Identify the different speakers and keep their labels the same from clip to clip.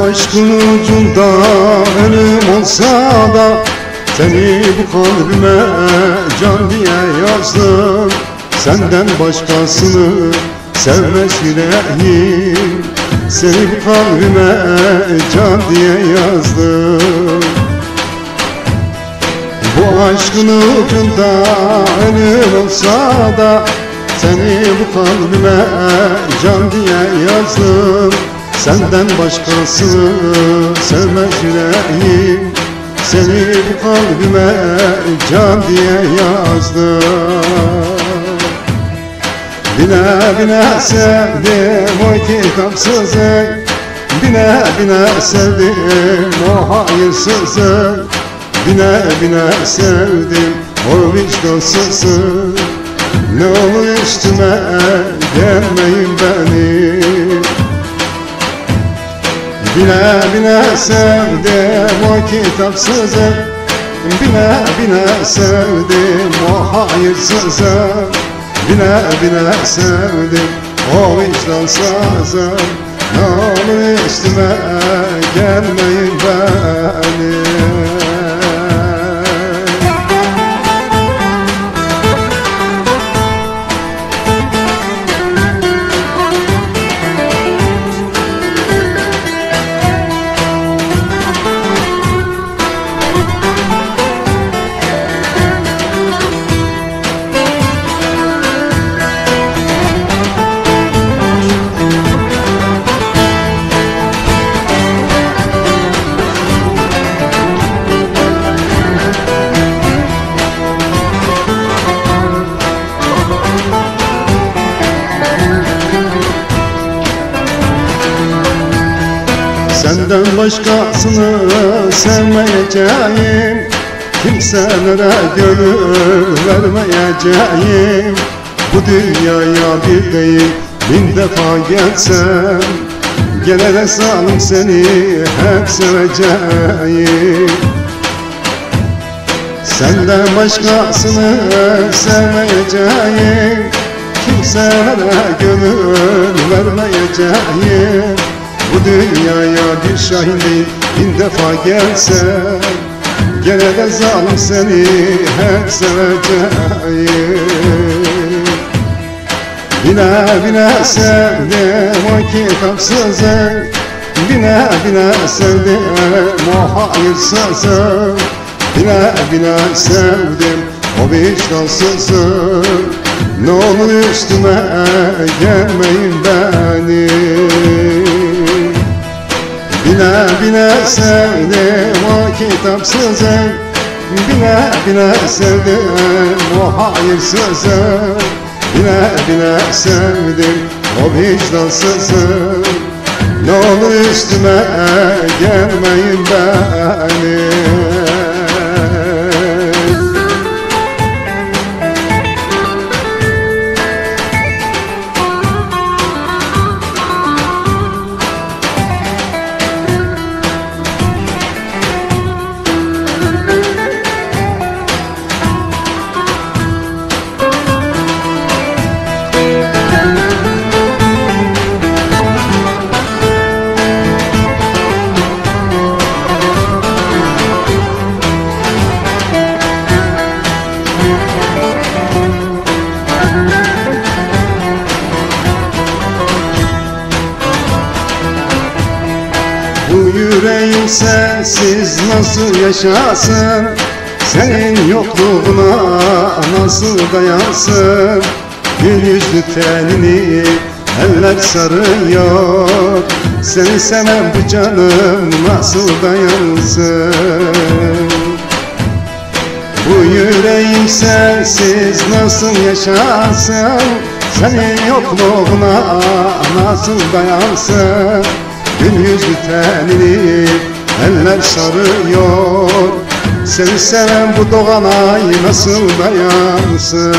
Speaker 1: Aşkın ucunda ölüm olsa da seni bu kalbime can diye yazdım. Senden başkasını sevmez yüreğim, seni bu kalbime can diye yazdım. Bu aşkın ucunda ölüm olsa da seni bu kalbime can diye yazdım. Senden başkasını sevmez yüreğim, seni bu kalbime can diye yazdım. Bine bine sevdim o kitapsızı, bine bine sevdim o hayırsızı, bine bine sevdim o vicdansızı. Ne olur üstüme gelmeyin benim. Bine bine sevdim o kitapsızı, bine bine sevdim o hayırsızı, bine bine sevdim o vicdansızı. Ne olur üstüme gelmeyin benim. Senden başkasını sevmeyeceğim, kimselere gönül vermeyeceğim. Bu dünyaya bir değil bin defa gelsem, gene de sanım seni hep seveceğim. Senden başkasını sevmeyeceğim, kimselere gönül vermeyeceğim. Bu dünyaya bir şahin değil bin defa gelsem, gene de zalim seni hep seveceğim. Bine bine sevdim o kitapsızı, bine bine sevdim o hayırsızı, bine bine sevdim o vicdansızı. Ne olur üstüme gelmeyin benim. Bine bine sevdim o kitapsızı, bine bine sevdim o hayırsızı, bine bine sevdim o vicdansızı. Ne olur üstüme gelmeyin benim. Bu yüreğim sensiz nasıl yaşasın, senin yokluğuna nasıl dayansın. Gül yüzlü tenini eller sarıyor, seni seven bu canım nasıl dayansın. Yüreğim sensiz nasıl yaşasın, senin yokluğuna nasıl dayansın? Gül yüzlü tenini eller sarıyor, seni seven bu doğan ay nasıl dayansın?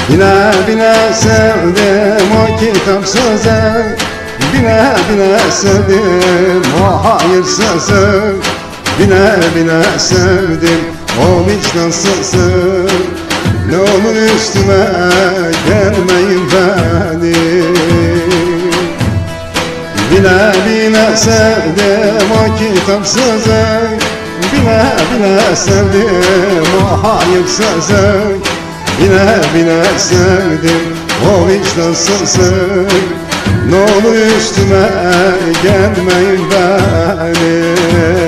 Speaker 1: Bile bile sevdim o kitapsızı, bile bile sevdim o hayırsızı, bile bile sevdim o vicdansızı. Ne olur üstüme gelmeyin benim. Bile bile sevdim o kitapsızı, bile bile sevdim o hayırsızı, bile bile sevdim o vicdansızı. Ne olur üstüme gelmeyin benim.